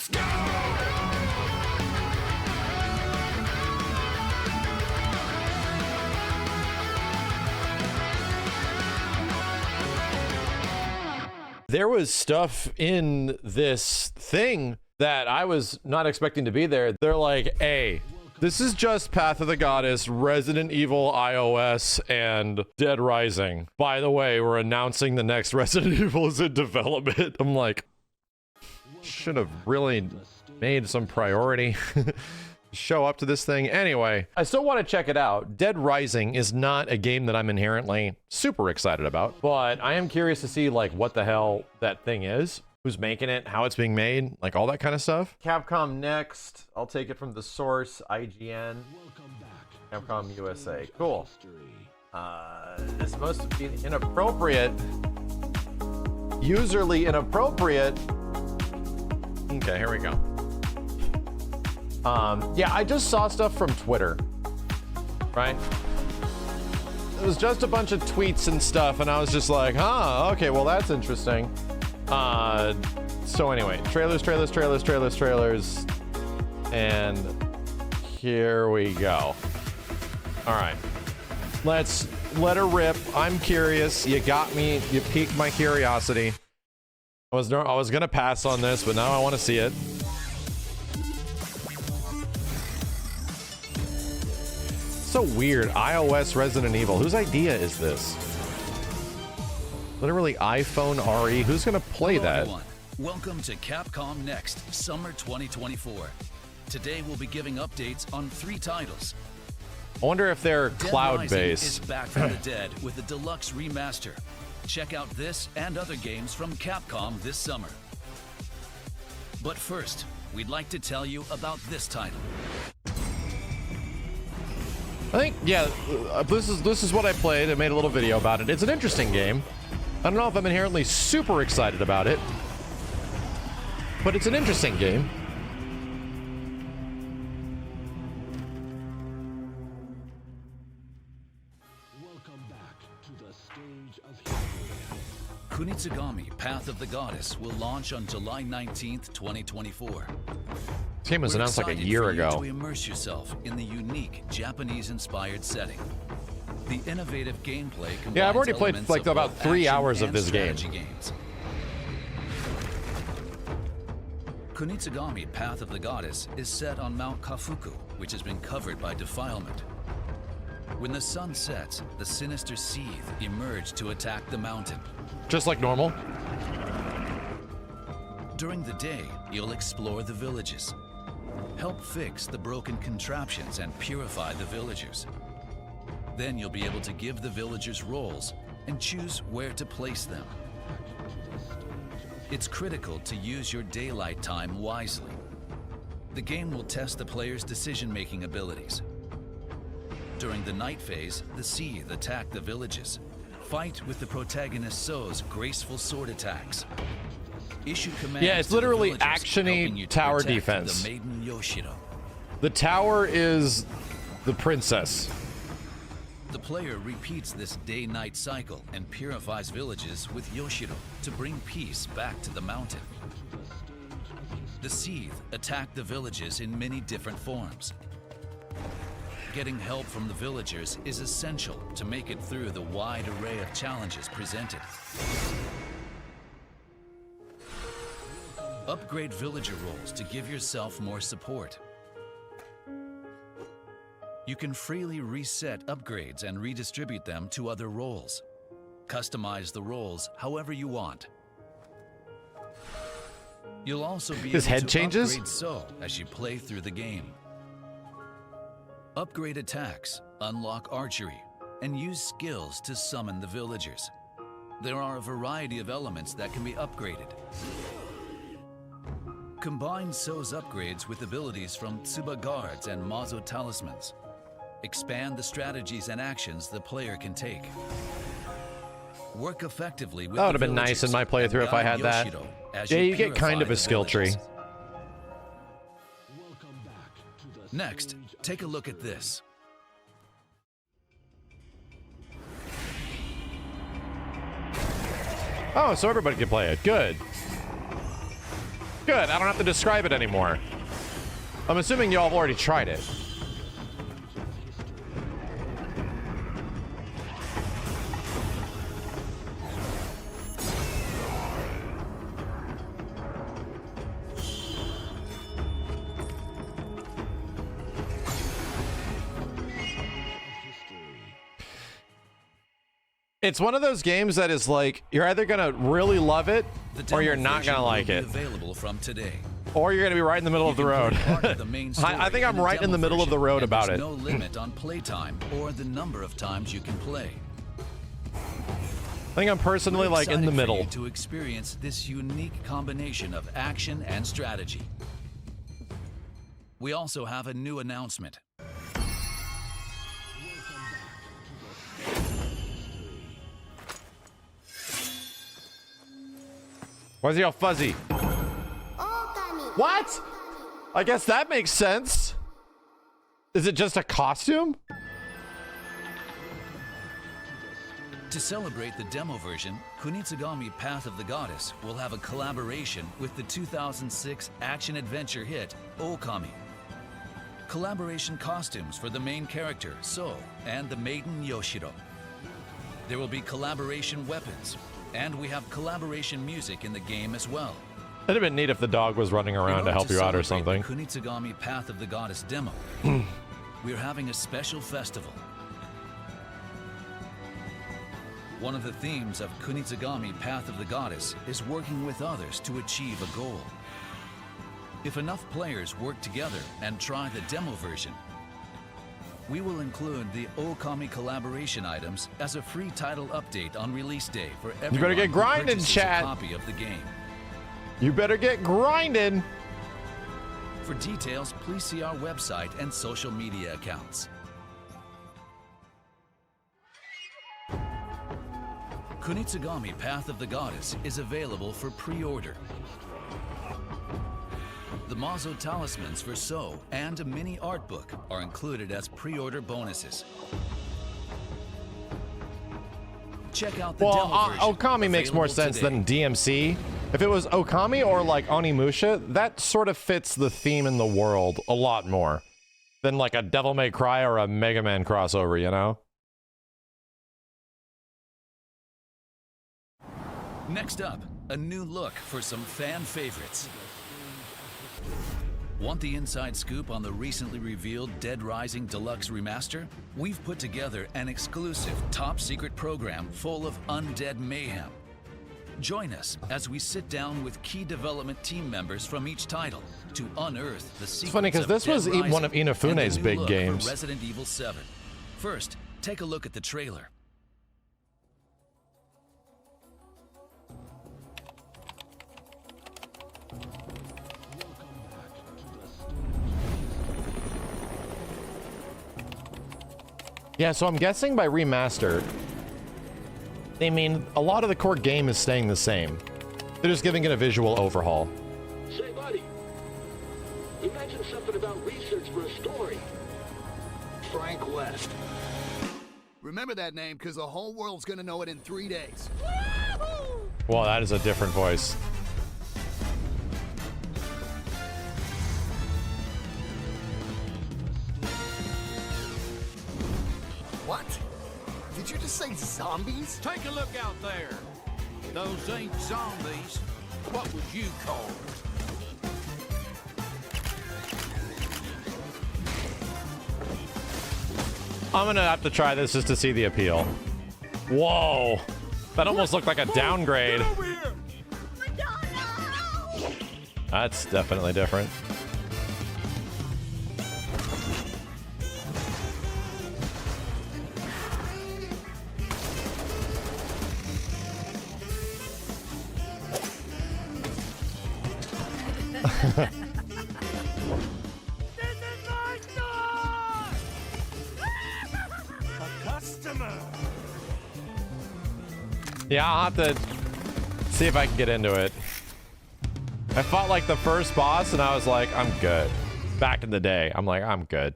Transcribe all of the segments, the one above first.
Let's go! There was stuff in this thing that I was not expecting to be there. They're like, hey, this is just Path of the Goddess, Resident Evil iOS, and Dead Rising. By the way, we're announcing the next Resident Evil is in development. I'm like, should have really made some priority. Show up to this thing. Anyway, I still want to check it out. Dead Rising is not a game that I'm inherently super excited about, but I am curious to see like what the hell that thing is, who's making it, how it's being made, like all that kind of stuff. Capcom Next. I'll take it from the source, IGN. Capcom USA. Cool. This must be inappropriate. Userly inappropriate. Okay, here we go. Yeah, I just saw stuff from Twitter, right? It was just a bunch of tweets and stuff, and I was just like, huh, okay, well, that's interesting. So anyway, trailers, and here we go. All right, let's let her rip. I'm curious. You got me. You piqued my curiosity. I was gonna pass on this, but now I want to see it. So weird. iOS Resident Evil. Whose idea is this? Literally iPhone RE. Who's gonna play that? Everyone. Welcome to Capcom Next Summer 2024. Today we'll be giving updates on 3 titles. I wonder if they're Dead Rising cloud-based. is back from the dead with a deluxe remaster. Check out this and other games from Capcom this summer. But first, we'd like to tell you about this title. I think, yeah, this is what I played. I made a little video about it. It's an interesting game. I don't know if I'm inherently super excited about it, but it's an interesting game. Welcome back to the stage of Kunitsu-Gami, Path of the Goddess will launch on July 19th, 2024. This game was announced like a year ago. To immerse yourself in the unique Japanese-inspired setting. The innovative gameplay combines Yeah, I've already played elements like of about both 3 action hours of and this game. strategy games. Kunitsu-Gami, Path of the Goddess is set on Mount Kafuku, which has been covered by defilement. When the sun sets, the sinister seethe emerge to attack the mountain. Just like normal. During the day, you'll explore the villages. Help fix the broken contraptions and purify the villagers. Then you'll be able to give the villagers roles and choose where to place them. It's critical to use your daylight time wisely. The game will test the player's decision-making abilities. During the night phase, the seethe attack the villages. Fight with the protagonist So's graceful sword attacks. Issue commands. Yeah, it's to the literally villagers, action-y helping you to tower protect defense. The maiden Yoshiro. The tower is the princess. The player repeats this day-night cycle and purifies villages with Yoshiro to bring peace back to the mountain. The seethe attack the villages in many different forms. Getting help from the villagers is essential to make it through the wide array of challenges presented. Upgrade villager roles to give yourself more support. You can freely reset upgrades and redistribute them to other roles. Customize the roles however you want. You'll also be His able head to changes? upgrade So as you play through the game. Upgrade attacks, unlock archery, and use skills to summon the villagers. There are a variety of elements that can be upgraded. Combine So's upgrades with abilities from Tsuba Guards and Mazo Talismans. Expand the strategies and actions the player can take. Work effectively with That would the have been nice in villagers my playthrough and if I guide had that. Yoshiro as Yeah, you get purify kind of a the skill tree. villages. Next, take a look at this. Oh, so everybody can play it. Good. Good, I don't have to describe it anymore. I'm assuming y'all have already tried it. It's one of those games that is like, you're either gonna really love it, or you're not gonna like it. Available from today. Or you're gonna be right in the middle of the road. I think I'm right in the middle of the road about it. No limit on playtime or the number of times you can play. I think I'm personally like in the middle. To experience this unique combination of action and strategy. We also have a new announcement. Why is he all fuzzy? Okami. What? I guess that makes sense. Is it just a costume? To celebrate the demo version, Kunitsu-Gami Path of the Goddess will have a collaboration with the 2006 action-adventure hit Okami. Collaboration costumes for the main character, So, and the maiden Yoshiro. There will be collaboration weapons, and we have collaboration music in the game as well. It'd have been neat if the dog was running around to help you out or something. Kunitsu-Gami Path of the Goddess demo. We're having a special festival. One of the themes of Kunitsu-Gami Path of the Goddess is working with others to achieve a goal. If enough players work together and try the demo version, we will include the Okami collaboration items as a free title update on release day for everyone. You better get grinding, who chat. a copy of the game. You better get grinding. For details, please see our website and social media accounts. Kunitsu-Gami Path of the Goddess is available for pre-order. The Mazo talismans for So and a mini art book are included as pre-order bonuses. Check out the demo version. Okami makes more sense today. than DMC. If it was Okami or like Onimusha, that sort of fits the theme in the world a lot more than like a Devil May Cry or a Mega Man crossover, you know? Next up, a new look for some fan favorites. Want the inside scoop on the recently revealed Dead Rising Deluxe Remaster? We've put together an exclusive top-secret program full of undead mayhem. Join us as we sit down with key development team members from each title to unearth the secrets. It's funny because this was one of Inafune's big games. Resident Evil 7. First, take a look at the trailer. Yeah, so I'm guessing by remaster, they mean a lot of the core game is staying the same. They're just giving it a visual overhaul. Say, buddy, you mentioned something about research for a story. Frank West. Remember that name, because the whole world's gonna know it in 3 days. Well, that is a different voice. What? Did you just say zombies? Take a look out there. Those ain't zombies. What would you call them? I'm gonna have to try this just to see the appeal. Whoa. That almost looked like a downgrade. That's definitely different. Yeah, I'll have to see if I can get into it. I fought like the first boss and I was like, I'm good. Back in the day, I'm like, I'm good.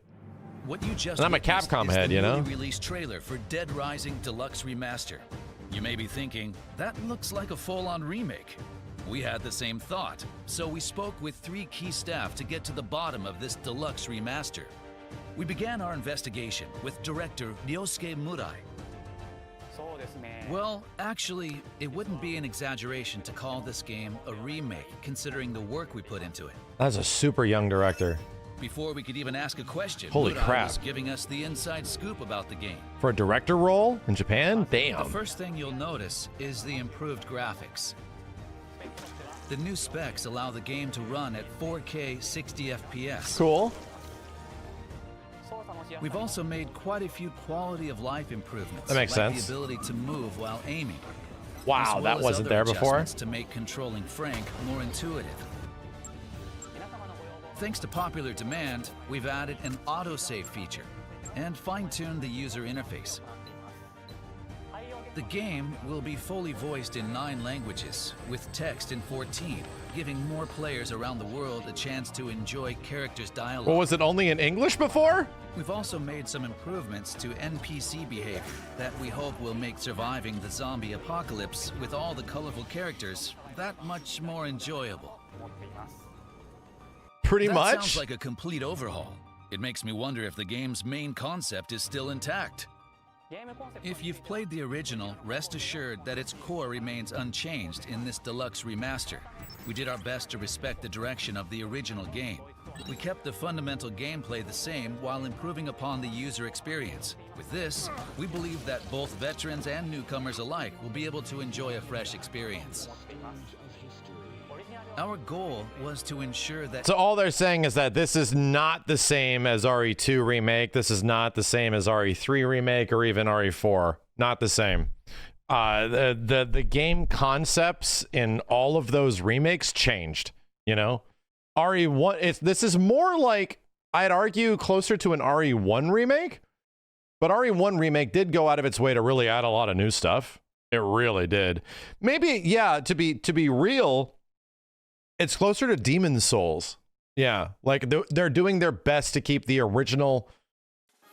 What you just And I'm a witnessed Capcom is head, the you know? newly released trailer for Dead Rising Deluxe Remaster. You may be thinking, that looks like a full-on remake. We had the same thought, so we spoke with 3 key staff to get to the bottom of this deluxe remaster. We began our investigation with director Ryosuke Murai. Well, actually, it wouldn't be an exaggeration to call this game a remake, considering the work we put into it. That's a super young director. Before we could even ask a question, Holy Murai crap. was giving us the inside scoop about the game. For a director role in Japan? Damn. The first thing you'll notice is the improved graphics. The new specs allow the game to run at 4K 60 FPS. Cool. We've also made quite a few quality of life improvements. That makes like sense. The ability to move while aiming. Wow, as well that as wasn't other there before. adjustments to make controlling Frank more intuitive. Thanks to popular demand, we've added an autosave feature and fine-tuned the user interface. The game will be fully voiced in 9 languages, with text in 14, giving more players around the world a chance to enjoy characters' dialogue. Well, was it only in English before? We've also made some improvements to NPC behavior that we hope will make surviving the zombie apocalypse with all the colorful characters that much more enjoyable. Pretty That much. sounds like a complete overhaul. It makes me wonder if the game's main concept is still intact. If you've played the original, rest assured that its core remains unchanged in this deluxe remaster. We did our best to respect the direction of the original game. We kept the fundamental gameplay the same while improving upon the user experience. With this, we believe that both veterans and newcomers alike will be able to enjoy a fresh experience. Our goal was to ensure that... So all they're saying is that this is not the same as RE2 Remake. This is not the same as RE3 Remake or even RE4. Not the same. The game concepts in all of those remakes changed, you know? RE1, this is more like, I'd argue, closer to an RE1 remake. But RE1 Remake did go out of its way to really add a lot of new stuff. It really did. Maybe, yeah, to be real... It's closer to Demon's Souls. Yeah, like they're doing their best to keep the original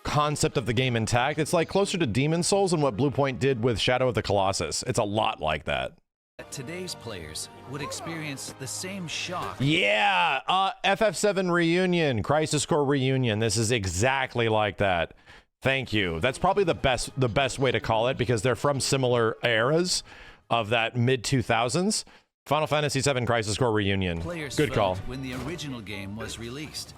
concept of the game intact. It's like closer to Demon's Souls than what Bluepoint did with Shadow of the Colossus. It's a lot like that. Today's players would experience the same shock. Yeah, FF7 Reunion, Crisis Core Reunion. This is exactly like that. Thank you. That's probably the best way to call it because they're from similar eras of that mid-2000s. Final Fantasy VII Crisis Core Reunion. Players Good call. felt when the original game was released.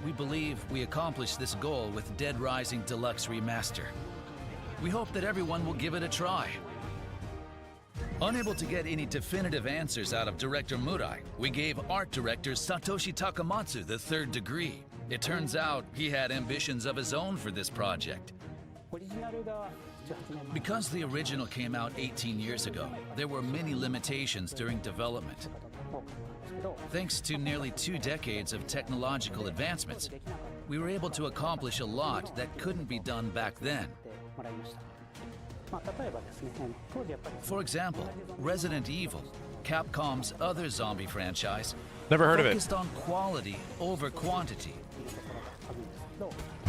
We believe we accomplished this goal with Dead Rising Deluxe Remaster. We hope that everyone will give it a try. Unable to get any definitive answers out of director Murai, we gave art director Satoshi Takamatsu the 3rd degree. It turns out he had ambitions of his own for this project. Because the original came out 18 years ago, there were many limitations during development. Thanks to nearly 2 decades of technological advancements, we were able to accomplish a lot that couldn't be done back then. For example, Resident Evil, Capcom's other zombie franchise, Never heard of it. focused on quality over quantity.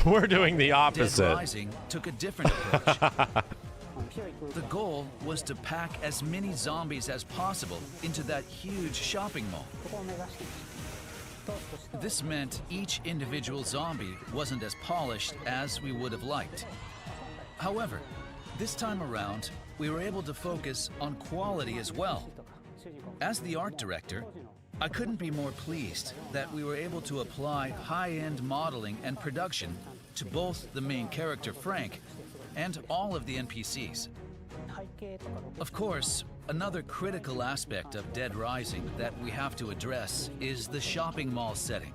We're doing the Dead opposite. Rising took a different approach. The goal was to pack as many zombies as possible into that huge shopping mall. This meant each individual zombie wasn't as polished as we would have liked. However, this time around, we were able to focus on quality as well. As the art director, I couldn't be more pleased that we were able to apply high-end modeling and production to both the main character Frank and all of the NPCs. Of course, another critical aspect of Dead Rising that we have to address is the shopping mall setting.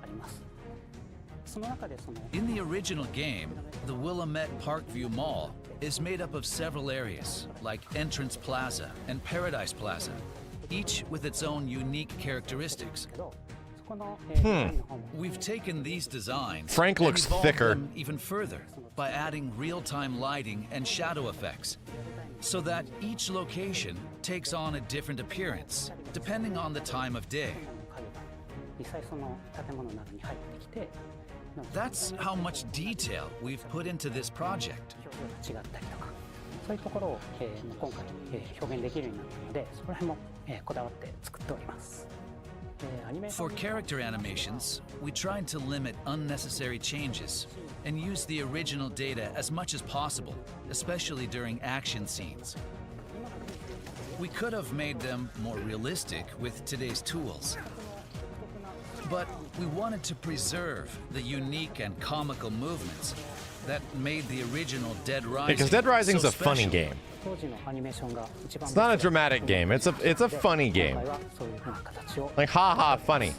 In the original game, the Willamette Parkview Mall is made up of several areas, like Entrance Plaza and Paradise Plaza, each with its own unique characteristics. We've taken these designs Frank and looks evolved thicker. them even further by adding real-time lighting and shadow effects, so that each location takes on a different appearance, depending on the time of day. That's how much detail we've put into this project. For character animations, we tried to limit unnecessary changes and use the original data as much as possible, especially during action scenes. We could have made them more realistic with today's tools, but we wanted to preserve the unique and comical movements that made the original Dead Rising Because Dead Rising's so a funny special. game. It's not a dramatic game. It's a funny game. Like haha funny.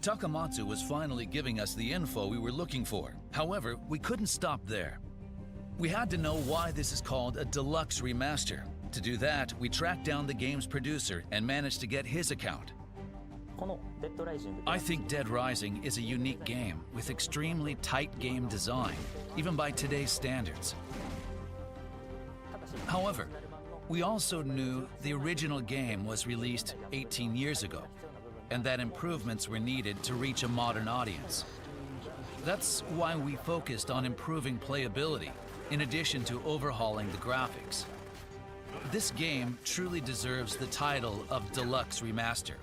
Takamatsu was finally giving us the info we were looking for. However, we couldn't stop there. We had to know why this is called a deluxe remaster. To do that, we tracked down the game's producer and managed to get his account. I think Dead Rising is a unique game with extremely tight game design, even by today's standards. However, we also knew the original game was released 18 years ago, and that improvements were needed to reach a modern audience. That's why we focused on improving playability, in addition to overhauling the graphics. This game truly deserves the title of Deluxe Remaster.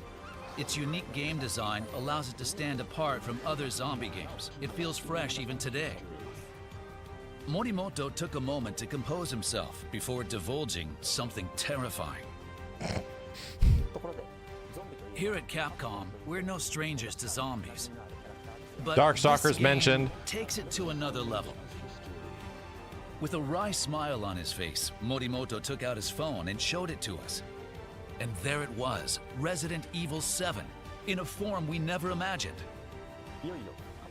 Its unique game design allows it to stand apart from other zombie games. It feels fresh even today. Morimoto took a moment to compose himself before divulging something terrifying. Here at Capcom, we're no strangers to zombies. But Darkstalkers this game mentioned. takes it to another level. With a wry smile on his face, Morimoto took out his phone and showed it to us. And there it was, Resident Evil 7, in a form we never imagined.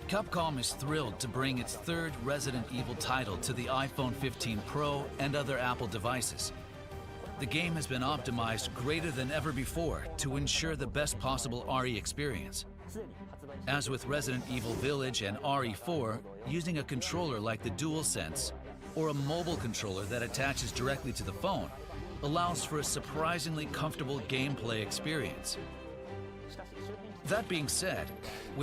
Capcom is thrilled to bring its third Resident Evil title to the iPhone 15 Pro and other Apple devices. The game has been optimized greater than ever before to ensure the best possible RE experience. As with Resident Evil Village and RE4, using a controller like the DualSense or a mobile controller that attaches directly to the phone allows for a surprisingly comfortable gameplay experience. That being said,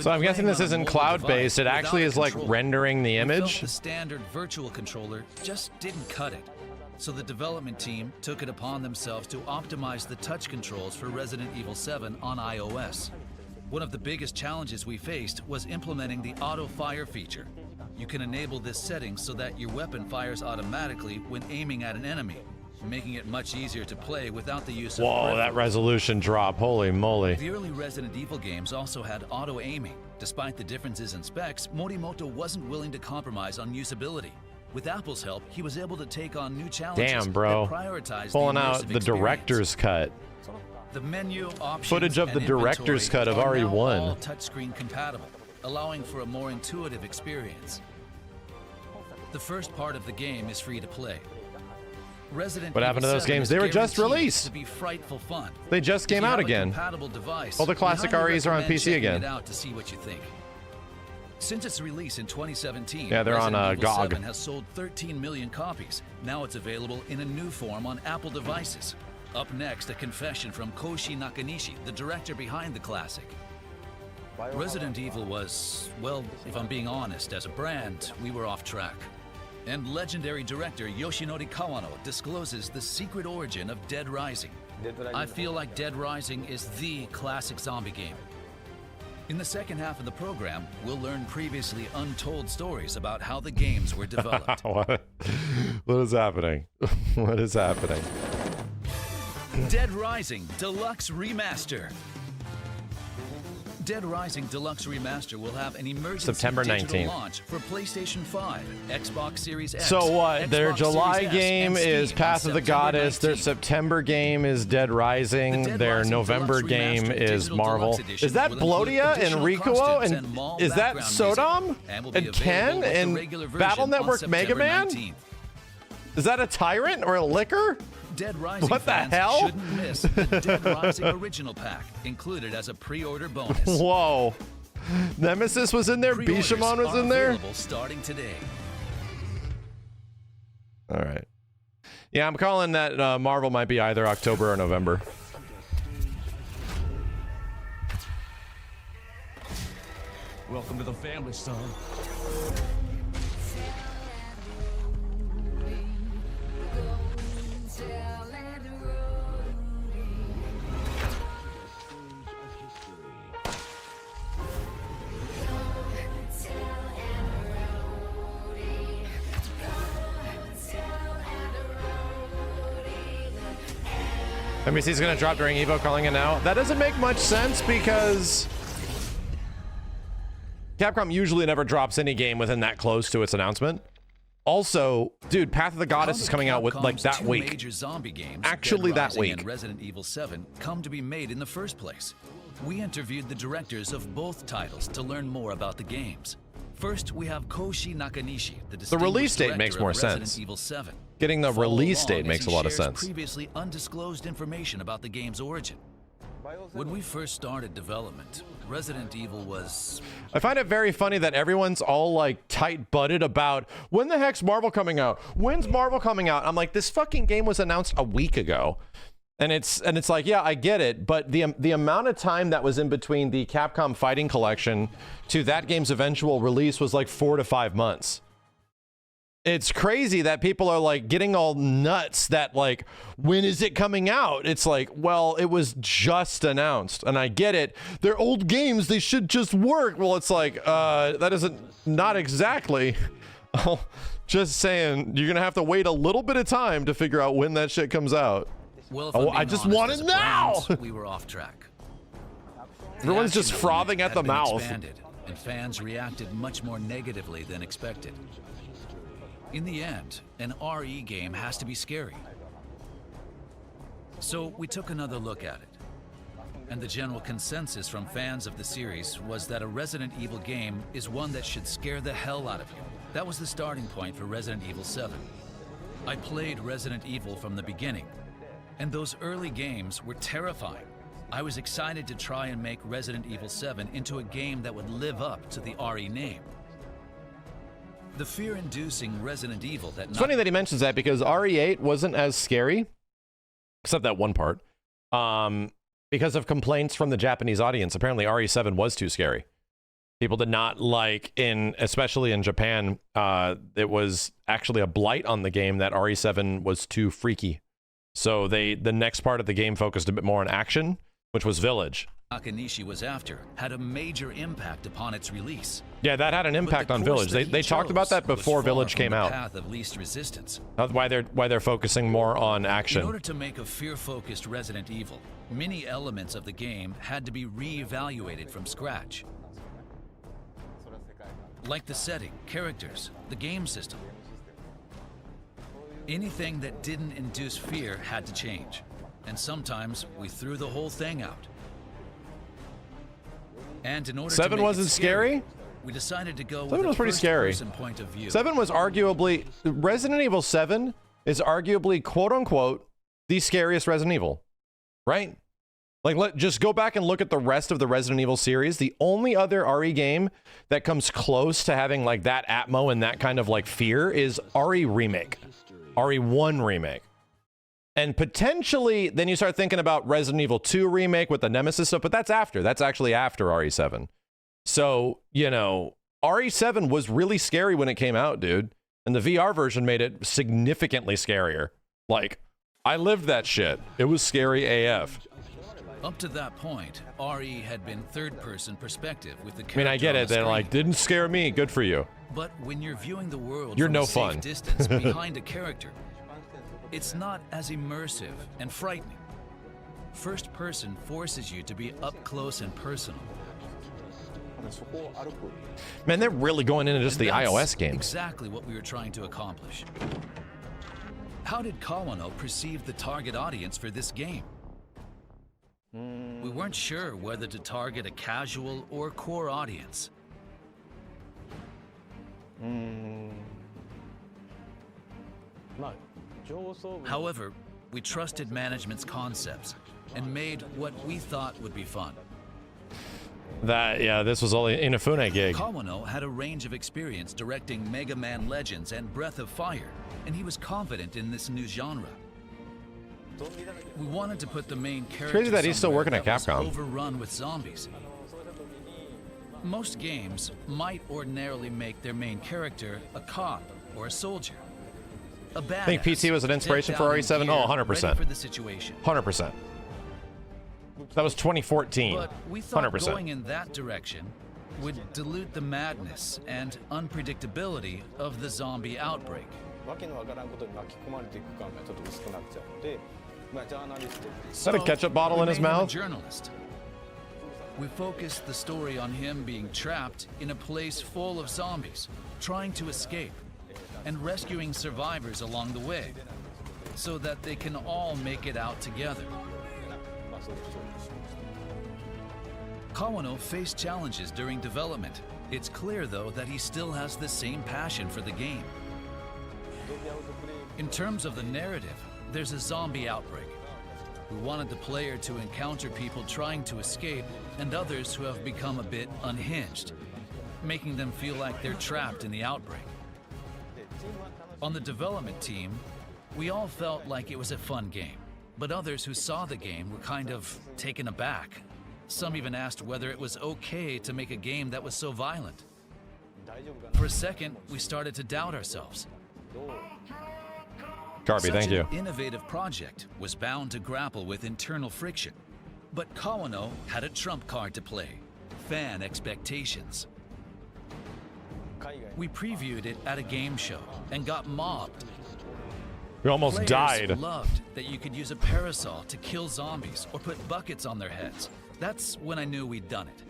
So I'm guessing this isn't cloud-based. It actually is like rendering the image. The standard virtual controller just didn't cut it. So the development team took it upon themselves to optimize the touch controls for Resident Evil 7 on iOS. One of the biggest challenges we faced was implementing the auto fire feature. You can enable this setting so that your weapon fires automatically when aiming at an enemy, making it much easier to play without the use of Whoa, that resolution drop. Holy moly. The early Resident Evil games also had auto-aiming. Despite the differences in specs, Morimoto wasn't willing to compromise on usability. With Apple's help, he was able to take on new challenges. Damn, bro. That prioritized Pulling the out immersive the experience. director's cut. The menu, options, Footage of the and director's inventory cut of are now RE1. all touchscreen compatible, allowing for a more intuitive experience. The first part of the game is free to play. Resident What happened to Evil those 7 games? is They were just guaranteed released. To be frightful fun. They just If came you out have a again. compatible device, All the we classic highly REs are on recommend PC checking again. it out to see what you think. Since its release in 2017, Yeah, they're on, Resident Evil GOG. 7 has sold 13 million copies. Now it's available in a new form on Apple devices. Up next, a confession from Koshi Nakanishi, the director behind the classic. Resident Evil was, well, if I'm being honest, as a brand, we were off track. And legendary director Yoshinori Kawano discloses the secret origin of Dead Rising. I feel like Dead Rising is the classic zombie game. In the second half of the program, we'll learn previously untold stories about how the games were developed. What is happening? What is happening? Dead Rising Deluxe Remaster. Dead Rising Deluxe Remaster will have an emergency September digital 19th. launch for PlayStation 5, Xbox Series X. So what? Their Xbox July Series S, game and is Steam Path on of the September Goddess. Their 19th. September game is Dead Rising. The Dead Their Rising November Deluxe game Remastered is Digital Marvel. Deluxe Edition Is that will include Blodia and additional Rikuo? costumes And mall is that background music, Sodom? and will be And available Ken? with the And regular version Battle on Network Mega September Man? 19th. Is that a tyrant or a liquor? Dead Rising What the fans hell? shouldn't miss the Dead Rising Original Pack, included as a pre-order bonus. Whoa. Nemesis was in there. Pre-orders Bishamon was are in there. available starting today. All right. Yeah, I'm calling that Marvel might be either October or November. Welcome to the family, son. NBC's gonna drop during Evo, calling it now. That doesn't make much sense because Capcom usually never drops any game within that close to its announcement. Also, dude, Path of the Goddess is coming out with like that week. Major zombie games, Actually, that week. And Resident Evil 7 come to be made in the first place. We interviewed the directors of both titles to learn more about the games. First, we have Koshi Nakanishi, the release date makes more sense. Evil 7. Getting the release date makes a lot of sense. Previously undisclosed information about the game's origin. When we first started development, Resident Evil was... I find it very funny that everyone's all like tight-butted about when the heck's Marvel coming out? When's Marvel coming out? I'm like, this fucking game was announced a week ago. And it's like, yeah, I get it, but the amount of time that was in between the Capcom Fighting Collection to that game's eventual release was like 4 to 5 months. It's crazy that people are like getting all nuts that like, when is it coming out? It's like, well, it was just announced, and I get it. They're old games, they should just work. Well, it's like, that isn't, not exactly. Just saying, you're gonna have to wait a little bit of time to figure out when that shit comes out. Well, oh, I just want it now! We were off track. Everyone's just frothing at the mouth. Expanded, and fans reacted much more negatively than expected. In the end, an RE game has to be scary. So we took another look at it. And the general consensus from fans of the series was that a Resident Evil game is one that should scare the hell out of you. That was the starting point for Resident Evil 7. I played Resident Evil from the beginning, and those early games were terrifying. I was excited to try and make Resident Evil 7 into a game that would live up to the RE name. The fear-inducing Resident Evil that... It's funny that he mentions that because RE8 wasn't as scary, except that one part, because of complaints from the Japanese audience. Apparently RE7 was too scary. People did not like, especially in Japan, it was actually a blight on the game that RE7 was too freaky. So the next part of the game focused a bit more on action, which was Village. Nakanishi was after had a major impact upon its release. Yeah, that had an impact on Village. They talked about that before Village came out. Path of least resistance. That's why they're focusing more on action. In order to make a fear-focused Resident Evil, many elements of the game had to be re-evaluated from scratch. Like the setting, characters, the game system. Anything that didn't induce fear had to change. And sometimes we threw the whole thing out. And in order 7 to make wasn't it scary? We decided to go 7 with was pretty scary. Point of view. 7 was arguably, Resident Evil 7 is arguably, quote unquote, the scariest Resident Evil, right? Like, just go back and look at the rest of the Resident Evil series. The only other RE game that comes close to having like that atmo and that kind of like fear is RE Remake, RE1 Remake. And potentially, then you start thinking about Resident Evil 2 Remake with the Nemesis stuff, but that's after. That's actually after RE7. So, you know, RE7 was really scary when it came out, dude. And the VR version made it significantly scarier. Like, I lived that shit. It was scary AF. Up to that point, RE had been third-person perspective with the I character. mean, I get it. They're screen. like, didn't scare me. Good for you. But when you're viewing the world you're from no a safe fun. distance behind a character, it's not as immersive and frightening. First person forces you to be up close and personal. Man, they're really going into just the That's iOS game. Exactly what we were trying to accomplish. How did Kawano perceive the target audience for this game? We weren't sure whether to target a casual or core audience. However, we trusted management's concepts and made what we thought would be fun. Yeah, this was all an Inafune gig. Kawano had a range of experience directing Mega Man Legends and Breath of Fire, and he was confident in this new genre. We wanted to put the main character crazy that he's still working at that was Capcom. overrun with zombies. Most games might ordinarily make their main character a cop or a soldier. A badass, Think PT was an inspiration for decked out in RE7? Oh, gear, 100%. ready for the situation. 100%. That was 2014. But we thought 100%. going in that direction would dilute the madness and unpredictability of the zombie outbreak. Is that a ketchup bottle in his we made him a mouth? journalist. We focused the story on him being trapped in a place full of zombies, trying to escape, and rescuing survivors along the way, so that they can all make it out together. Kawano faced challenges during development. It's clear, though, that he still has the same passion for the game. In terms of the narrative, there's a zombie outbreak. We wanted the player to encounter people trying to escape and others who have become a bit unhinged, making them feel like they're trapped in the outbreak. On the development team, we all felt like it was a fun game, but others who saw the game were kind of taken aback. Some even asked whether it was okay to make a game that was so violent. For a second, we started to doubt ourselves. Carby, thank you. Such an innovative project was bound to grapple with internal friction. But Kawano had a trump card to play: fan expectations. We previewed it at a game show and got mobbed. We almost Players died. loved that you could use a parasol to kill zombies or put buckets on their heads. That's when I knew we'd done it.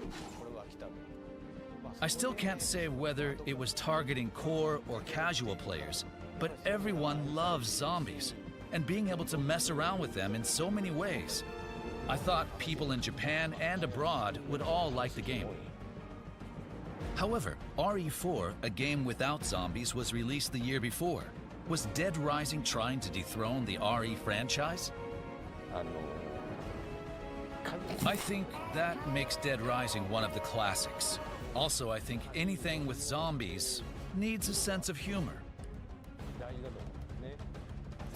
I still can't say whether it was targeting core or casual players, but everyone loves zombies, and being able to mess around with them in so many ways. I thought people in Japan and abroad would all like the game. However, RE4, a game without zombies, was released the year before. Was Dead Rising trying to dethrone the RE franchise? I think that makes Dead Rising one of the classics. Also, I think anything with zombies needs a sense of humor.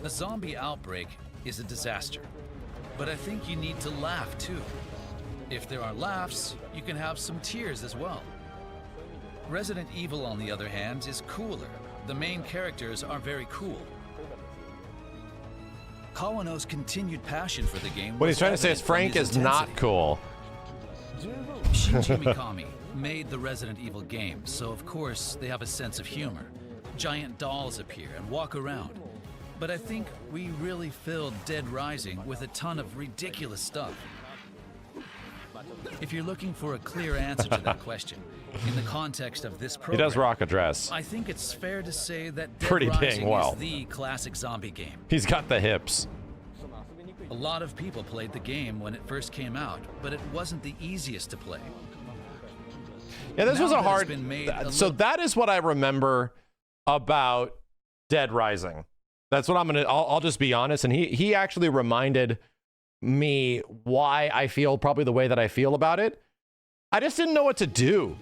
A zombie outbreak is a disaster, but I think you need to laugh too. If there are laughs, you can have some tears as well. Resident Evil, on the other hand, is cooler. The main characters are very cool. Kawano's continued passion for the game. What he's trying to say is Frank is not cool. Shinji Mikami made the Resident Evil games, so of course they have a sense of humor. Giant dolls appear and walk around. But I think we really filled Dead Rising with a ton of ridiculous stuff. If you're looking for a clear answer to that question, in the context of this program, He does rock a dress. I think it's fair to say that Dead Pretty dang Rising well. is the classic zombie game. He's got the hips. A lot of people played the game when it first came out, but it wasn't the easiest to play. Yeah, this Now was a that it's hard. been made a So little- that is what I remember about Dead Rising. That's what I'm gonna. I'll just be honest. And he actually reminded me why I feel probably the way that I feel about it. I just didn't know what to do.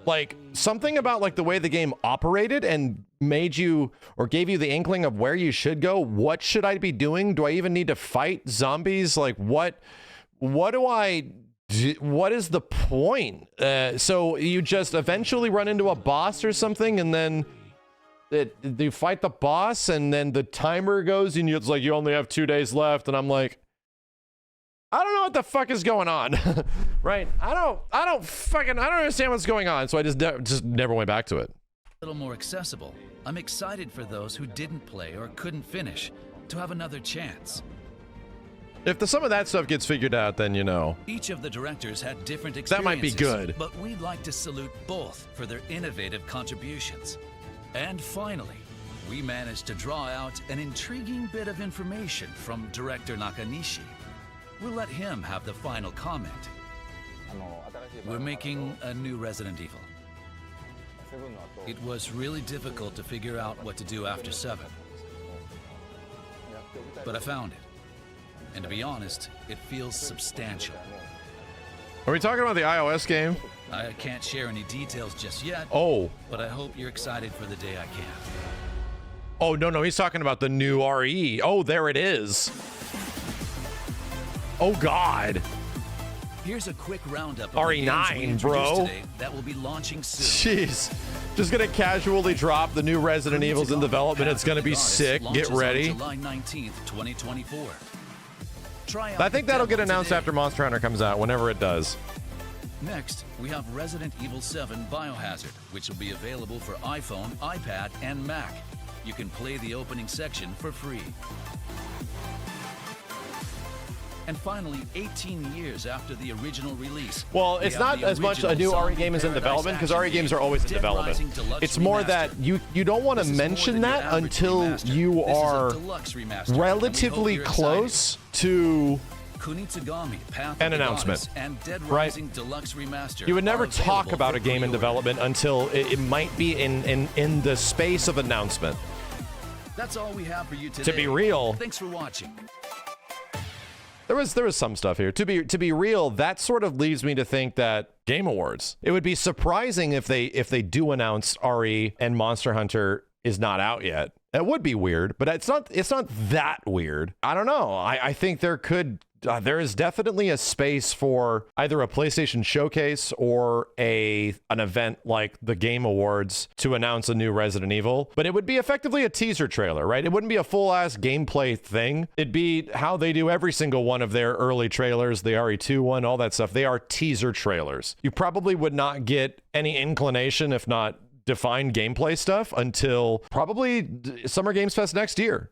Like something about like the way the game operated and made you or gave you the inkling of where you should go. What should I be doing? Do I even need to fight zombies? Like what do I do? What is the point? So you just eventually run into a boss or something, and then you fight the boss, and then the timer goes, and it's like you only have 2 days left, and I'm like, I don't know what the fuck is going on, right? I don't understand what's going on. So I just never went back to it. A little more accessible. I'm excited for those who didn't play or couldn't finish to have another chance. If some of that stuff gets figured out, then you know. Each of the directors had different experiences. That might be good. But we'd like to salute both for their innovative contributions. And finally, we managed to draw out an intriguing bit of information from director Nakanishi. We'll let him have the final comment. We're making a new Resident Evil. It was really difficult to figure out what to do after 7. But I found it. And to be honest, it feels substantial. Are we talking about the iOS game? I can't share any details just yet. Oh. But I hope you're excited for the day I can. Oh, no, he's talking about the new RE. Oh, there it is. Oh, God. Here's a quick roundup of RE9, the games we introduced bro. today that will be launching soon. Jeez. Just gonna casually drop the new Resident Evils in development. It's gonna be sick. Get ready. July 19th, 2024. Try out I think the that'll get demo announced today. after Monster Hunter comes out, whenever it does. Next, we have Resident Evil 7 Biohazard, which will be available for iPhone, iPad, and Mac. You can play the opening section for free. And finally, 18 years after the original release. Well, we it's have not the as much a original new RE Zombie game is in Paradise development, because action RE games game, are always in Dead development. Rising Deluxe It's more Remastered. that you don't want to This is more mention than your that average until remaster. you This is a are deluxe remaster, and we relatively hope you're close to Kunitsu-Gami, Path an of the announcement. Goddess, and Dead Right. Rising Deluxe Remaster. You would never are talk available about for a game in pre-order. development until it might be in the space of announcement. That's all we have for you today. To be real, Thanks for watching. there was some stuff here. To be real, that sort of leads me to think that Game Awards. It would be surprising if they do announce RE and Monster Hunter is not out yet. It would be weird, but it's not that weird. I don't know. I think there is definitely a space for either a PlayStation showcase or an event like the Game Awards to announce a new Resident Evil, but it would be effectively a teaser trailer, right? It wouldn't be a full-ass gameplay thing. It'd be how they do every single one of their early trailers, the RE2 one, all that stuff. They are teaser trailers. You probably would not get any inclination, if not defined gameplay stuff, until probably Summer Games Fest next year.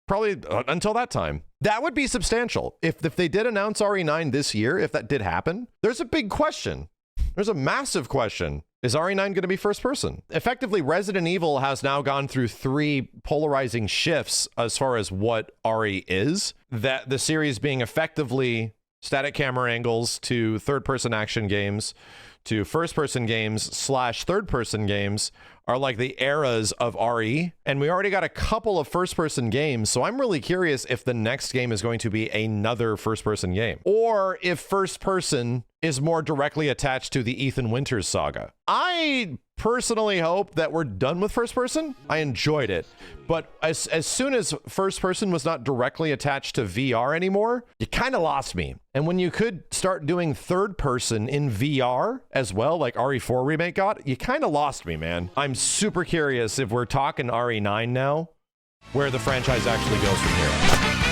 Probably until that time. That would be substantial. If they did announce RE9 this year, if that did happen, there's a big question. There's a massive question. Is RE9 going to be first person? Effectively, Resident Evil has now gone through 3 polarizing shifts as far as what RE is. That the series being effectively static camera angles to third-person action games to first-person games / third-person games are like the eras of RE, and we already got a couple of first-person games, so I'm really curious if the next game is going to be another first-person game, or if first-person is more directly attached to the Ethan Winters saga. I personally hope that we're done with first-person. I enjoyed it, but as soon as first-person was not directly attached to VR anymore, you kind of lost me. And when you could start doing third-person in VR as well, like RE4 Remake got, you kind of lost me, man. I'm super curious if we're talking RE9 now, where the franchise actually goes from here.